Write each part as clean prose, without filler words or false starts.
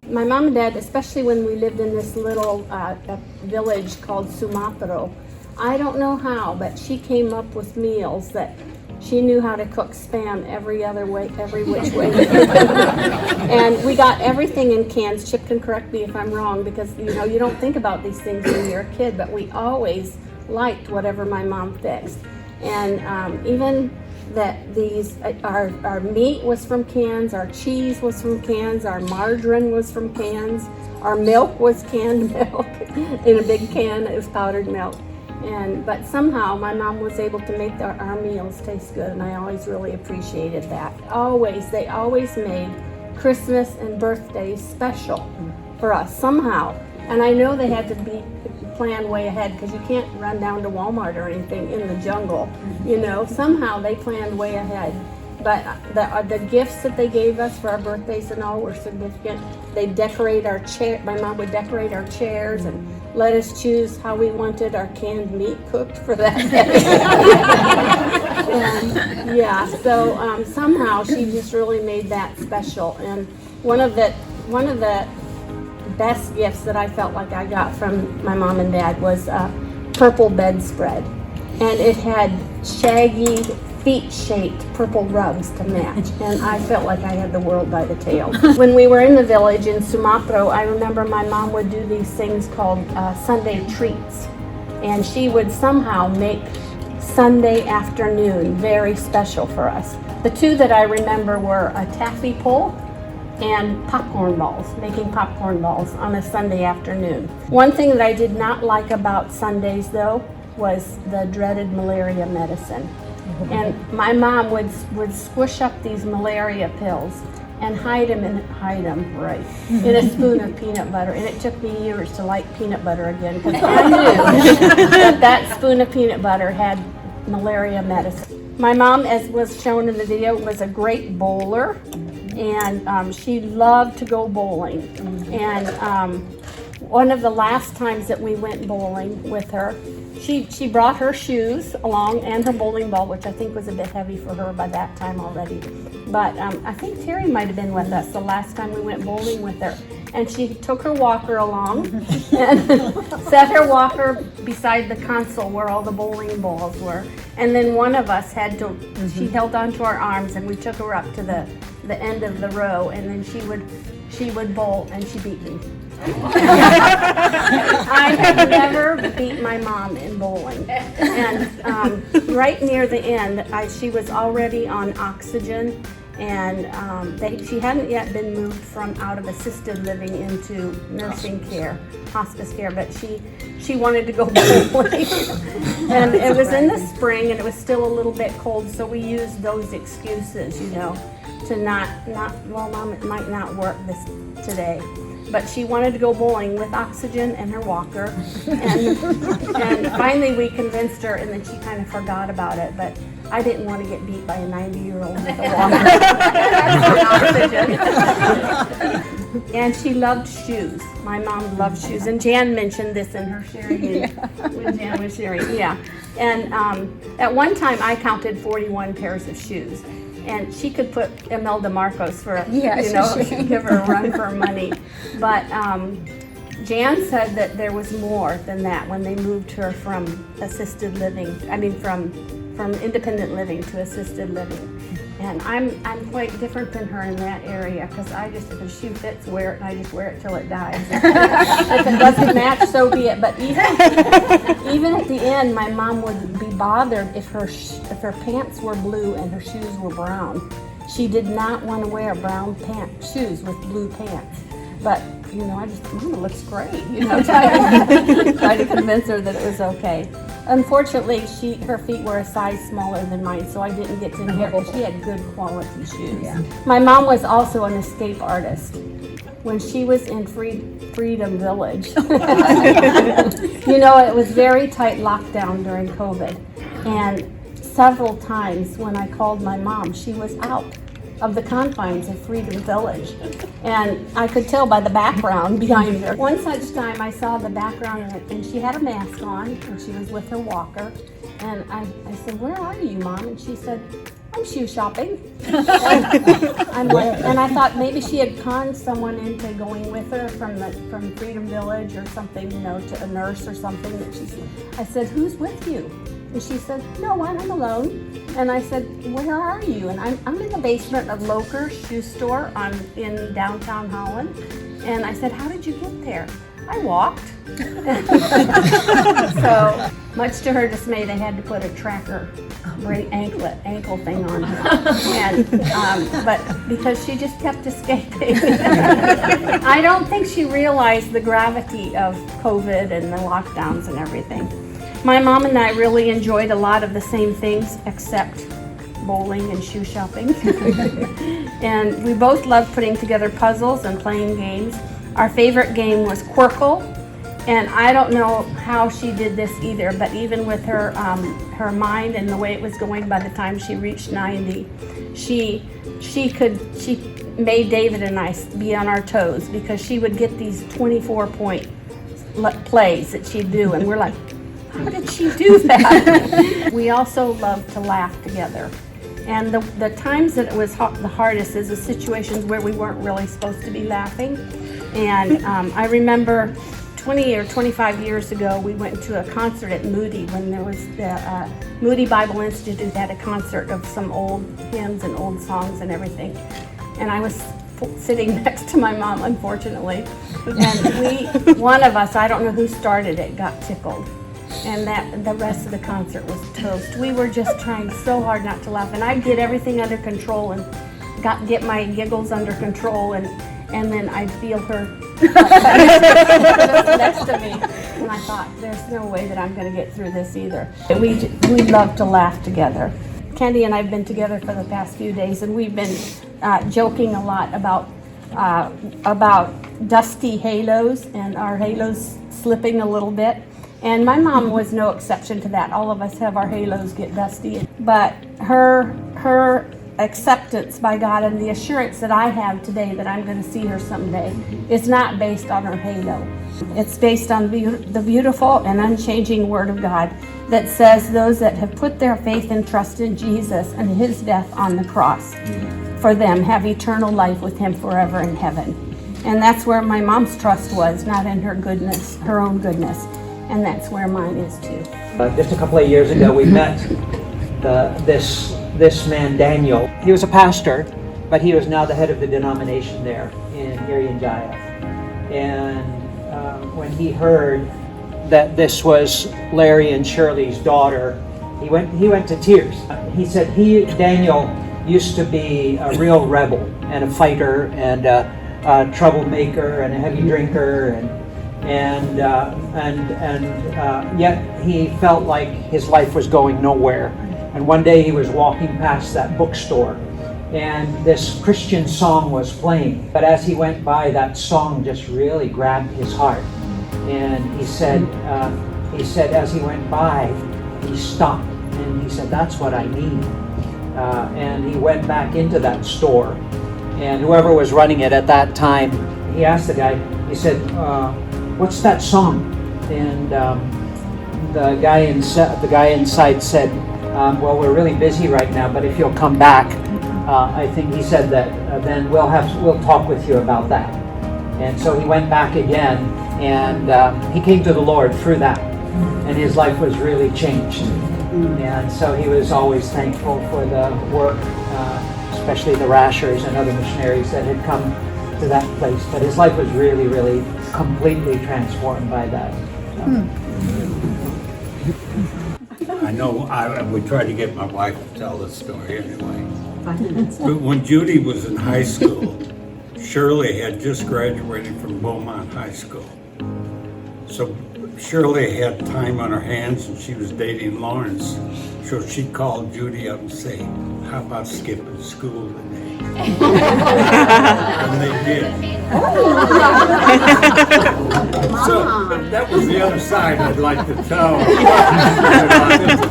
My mom and dad, especially when we lived in this little village called Sumapero, I don't know how, but she came up with meals that she knew how to cook spam every which way. And we got everything in cans. Chip can correct me if I'm wrong, because you don't think about these things when you're a kid, but we always liked whatever my mom fixed. And even that our meat was from cans, our cheese was from cans, our margarine was from cans, our milk was canned milk in a big can. It was powdered milk. But somehow my mom was able to make our meals taste good, and I always really appreciated that. They always made Christmas and birthdays special for us somehow. And I know they had to be planned way ahead, because you can't run down to Walmart or anything in the jungle. Somehow they planned way ahead. But the gifts that they gave us for our birthdays and all were significant. They'd decorate our chair. My mom would decorate our chairs and let us choose how we wanted our canned meat cooked for that day. So somehow she just really made that special. And one of the best gifts that I felt like I got from my mom and dad was a purple bedspread. And it had shaggy, feet-shaped purple rugs to match, and I felt like I had the world by the tail. When we were in the village in Sumapero, I remember my mom would do these things called Sunday treats, and she would somehow make Sunday afternoon very special for us. The two that I remember were a taffy pull and popcorn balls, making popcorn balls on a Sunday afternoon. One thing that I did not like about Sundays, though, was the dreaded malaria medicine. And my mom would squish up these malaria pills and hide them in a spoon of peanut butter. And it took me years to like peanut butter again, because I knew that spoon of peanut butter had malaria medicine. My mom, as was shown in the video, was a great bowler, and she loved to go bowling. And one of the last times that we went bowling with her, she brought her shoes along and her bowling ball, which I think was a bit heavy for her by that time already. But I think Terry might have been with us the last time we went bowling with her. And she took her walker along and set her walker beside the console where all the bowling balls were. And then one of us she held onto our arms, and we took her up to the end of the row, and then she would bowl, and she beat me. I have never beat my mom in bowling. And right near the end, she was already on oxygen, and she hadn't yet been moved from out of assisted living into nursing care, hospice care, but she wanted to go bowling. And it was in the spring, and it was still a little bit cold, so we used those excuses, to not, well, Mom, it might not work today. But she wanted to go bowling with oxygen and her walker. And finally we convinced her, and then she kind of forgot about it. But I didn't want to get beat by a 90-year-old with a walker. And she loved shoes. My mom loved shoes. And Jan mentioned this in her sharing when Jan was sharing. Yeah. And at one time I counted 41 pairs of shoes. And she could put Imelda Marcos for, give her a run for her money. But Jan said that there was more than that when they moved her from assisted living, from independent living to assisted living. And I'm quite different than her in that area, because if a shoe fits, wear it, and I just wear it till it dies. If it doesn't match, so be it. But even at the end, my mom would be bothered if her pants were blue and her shoes were brown. She did not want to wear brown shoes with blue pants. But I just thought, it looks great. Try to convince her that it was okay. Unfortunately, her feet were a size smaller than mine, so I didn't get to inherit. She had good quality shoes. Yeah. My mom was also an escape artist. When she was in Freedom Village, it was very tight lockdown during COVID, and several times when I called my mom, she was out of the confines of Freedom Village. And I could tell by the background behind her. One such time I saw the background, and she had a mask on, and she was with her walker. And I said, "Where are you, Mom?" And she said, I'm shoe shopping. And I thought maybe she had conned someone into going with her from Freedom Village or something, to a nurse or something. I said, who's with you? And she said, no one, I'm alone. And I said, where are you? And I'm in the basement of Loker's shoe store in downtown Holland. And I said, how did you get there? I walked. So, much to her dismay, they had to put a tracker ankle thing on her. And, but because she just kept escaping. I don't think she realized the gravity of COVID and the lockdowns and everything. My mom and I really enjoyed a lot of the same things except bowling and shoe shopping. And we both loved putting together puzzles and playing games. Our favorite game was Quirkle, and I don't know how she did this either, but even with her mind and the way it was going by the time she reached 90, she made David and I be on our toes because she would get these 24-point plays that she'd do, and we're like, how did she do that? We also loved to laugh together. And the times that it was the hardest is the situations where we weren't really supposed to be laughing. And I remember 20 or 25 years ago, we went to a concert at Moody when there was the Moody Bible Institute had a concert of some old hymns and old songs and everything. And I was sitting next to my mom, unfortunately. And one of us, I don't know who started it, got tickled. And the rest of the concert was toast. We were just trying so hard not to laugh. And I'd get everything under control and get my giggles under control. And then I'd feel her next to me. And I thought, there's no way that I'm going to get through this either. We love to laugh together. Candy and I have been together for the past few days, and we've been joking a lot about dusty halos and our halos slipping a little bit. And my mom was no exception to that. All of us have our halos get dusty. But her acceptance by God and the assurance that I have today that I'm going to see her someday is not based on her halo. It's based on the beautiful and unchanging Word of God that says those that have put their faith and trust in Jesus and His death on the cross for them have eternal life with Him forever in heaven. And that's where my mom's trust was, not in her goodness, her own goodness. And that's where mine is too. Just a couple of years ago, we met this man, Daniel. He was a pastor, but he was now the head of the denomination there in Irian-Jaya. And when he heard that this was Larry and Shirley's daughter, he went to tears. He said Daniel used to be a real rebel and a fighter and a troublemaker and a heavy drinker and yet he felt like his life was going nowhere. And one day he was walking past that bookstore and this Christian song was playing. But as he went by, that song just really grabbed his heart. And he said as he went by, he stopped and he said, that's what I need. And he went back into that store. And whoever was running it at that time, he asked the guy, he said, what's that song? And the guy inside said, well, we're really busy right now, but if you'll come back, I think he said that then we'll talk with you about that. And so he went back again, and he came to the Lord through that, and his life was really changed. And so he was always thankful for the work, especially the Raschers and other missionaries that had come to that place. But his life was really, really completely transformed by that. So. I know we tried to get my wife to tell this story anyway. But when Judy was in high school, Shirley had just graduated from Beaumont High School. So Shirley had time on her hands and she was dating Lawrence. So she called Judy up and say, how about skipping school today? And they did. So that was the other side I'd like to tell.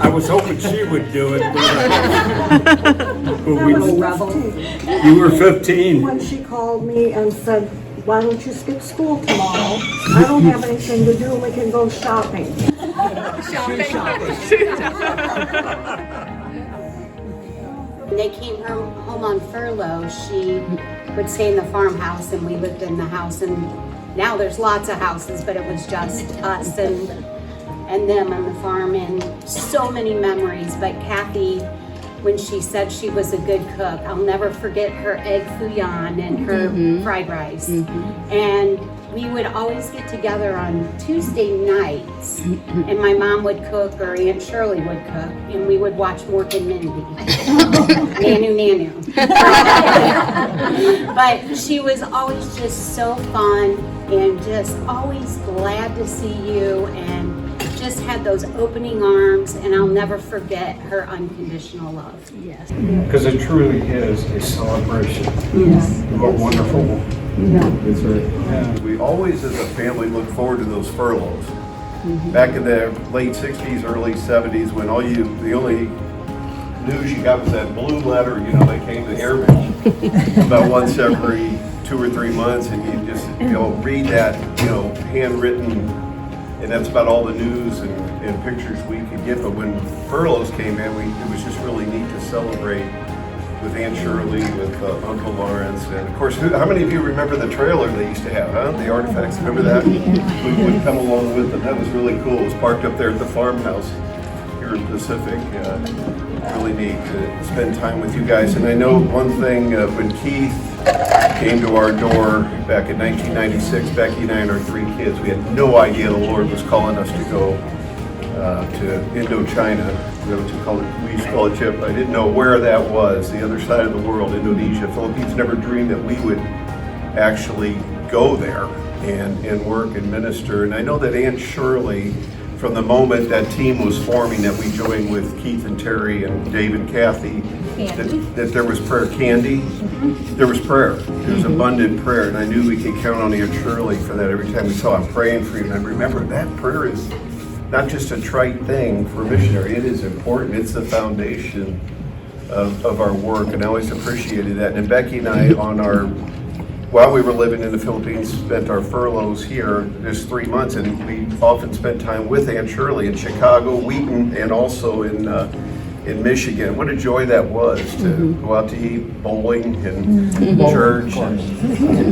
I was hoping she would do it. But you were 15. When she called me and said, why don't you skip school tomorrow? I don't have anything to do, we can go shopping. When they came home on furlough, she would stay in the farmhouse and we lived in the house, and now there's lots of houses, but it was just us and them on the farm, and so many memories. But Kathy, when she said she was a good cook, I'll never forget her egg fouillon and her fried rice. And we would always get together on Tuesday nights, and my mom would cook, or Aunt Shirley would cook, and we would watch Mork and Mindy. Nanu. But she was always just so fun and just always glad to see you, and just had those opening arms, and I'll never forget her unconditional love. Yes. Because it truly is a celebration. Yes. Of a wonderful woman. That's right. Yeah. We always, as a family, look forward to those furloughs. Back in the late 60s, early 70s, when the only news you got was that blue letter, that came to airmen about once every 2 or 3 months, and you just, read that, handwritten, and that's about all the news and pictures we could get. But when furloughs came in, it was just really neat to celebrate with Aunt Shirley, with Uncle Lawrence, and of course, how many of you remember the trailer they used to have, huh? The artifacts, remember that? We would come along with them. That was really cool. It was parked up there at the farmhouse here in Pacific. Really neat to spend time with you guys. And I know one thing, when Keith came to our door back in 1996, Becky and I and our 3 kids, we had no idea the Lord was calling us to go to Indochina. We used to call it Chip. I didn't know where that was, the other side of the world, Indonesia. Philippines. Never dreamed that we would actually go there and work and minister. And I know that Aunt Shirley, from the moment that team was forming, that we joined with Keith and Terry and Dave and Kathy, that there was prayer. Candy, there was prayer. There was abundant prayer, and I knew we could count on Aunt Shirley for that. Every time we saw, I'm praying for you. And I remember that prayer is not just a trite thing for a missionary. It is important. It's the foundation of our work, and I always appreciated that. And Becky and I, while we were living in the Philippines, spent our furloughs here just 3 months, and we often spent time with Aunt Shirley in Chicago, Wheaton, and also in Michigan. What a joy that was to go out to eat, bowling, and church, and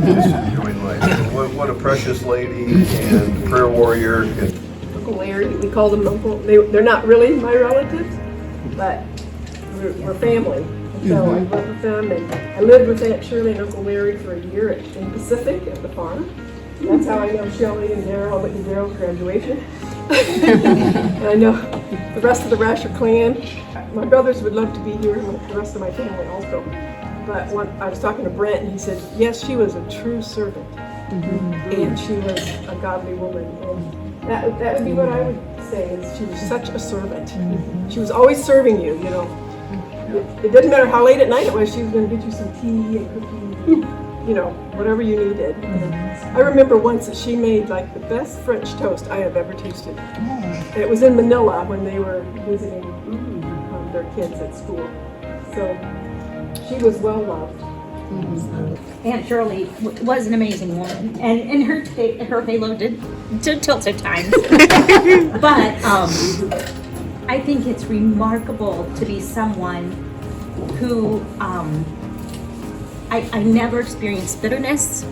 just enjoying life. What a precious lady and prayer warrior. Uncle Larry, we call them Uncle. They're not really my relatives, but we're family. So I lived with them, and I lived with Aunt Shirley and Uncle Larry for a year in Pacific at the farm. That's how I know Shirley and Daryl. I went to Daryl's graduation. And I know the rest of the Rascher clan. My brothers would love to be here, and the rest of my family also. But I was talking to Brent, and he said, yes, she was a true servant. And she was a godly woman. And that would be what I would say, is she was such a servant. She was always serving you, It didn't matter how late at night it was, she was going to get you some tea and cookies, whatever you needed. I remember once that she made like the best French toast I have ever tasted. And it was in Manila when they were visiting their kids at school. So she was well loved. Aunt Shirley was an amazing woman, and her halo did tilt at times. But I think it's remarkable to be someone who I never experienced bitterness,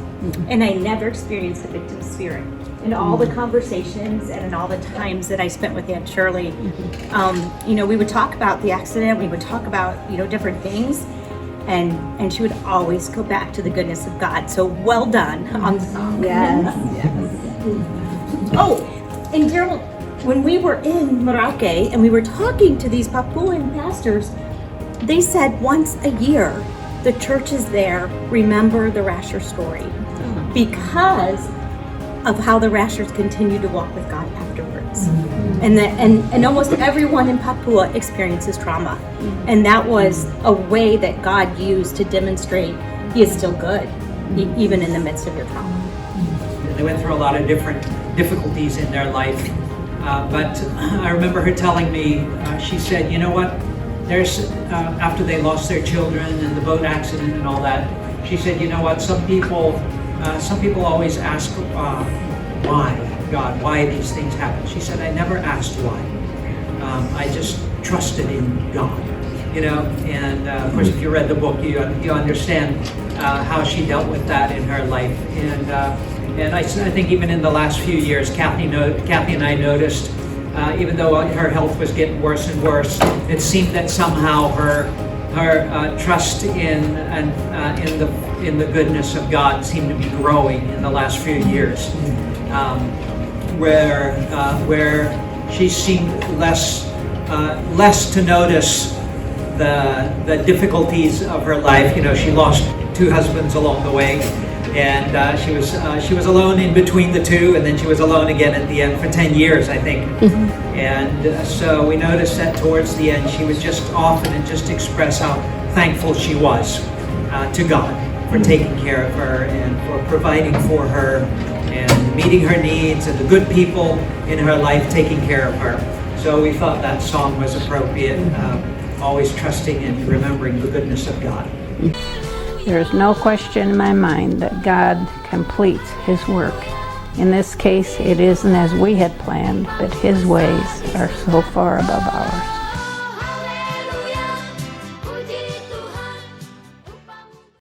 and I never experienced the victim spirit. In all the conversations and in all the times that I spent with Aunt Shirley, we would talk about the accident, we would talk about different things, and she would always go back to the goodness of God. So well done on the song. Yes. Oh, and Daryl, when we were in Merauke and we were talking to these Papuan pastors, they said once a year the churches there remember the Rascher story because of how the Raschers continued to walk with God afterwards. And almost everyone in Papua experiences trauma. And that was a way that God used to demonstrate He is still good, even in the midst of your trauma. They went through a lot of different difficulties in their life. But I remember her telling me, she said, you know what, there's, after they lost their children and the boat accident and all that, she said, you know what, some people always ask, why, God, why these things happen? She said, I never asked why. I just trusted in God. and of course, if you read the book, you understand how she dealt with that in her life. And I think even in the last few years, Kathy and I noticed, even though her health was getting worse and worse, it seemed that somehow her trust in the goodness of God seemed to be growing in the last few years, where she seemed less to notice the difficulties of her life. She lost 2 husbands along the way, and she was alone in between the 2, and then she was alone again at the end for 10 years, I think. And so we noticed that towards the end, she would just often and just express how thankful she was to God for taking care of her and for providing for her and meeting her needs, and the good people in her life taking care of her. So we thought that song was appropriate, always trusting and remembering the goodness of God. There's no question in my mind that God completes His work. In this case, it isn't as we had planned, but His ways are so far above ours.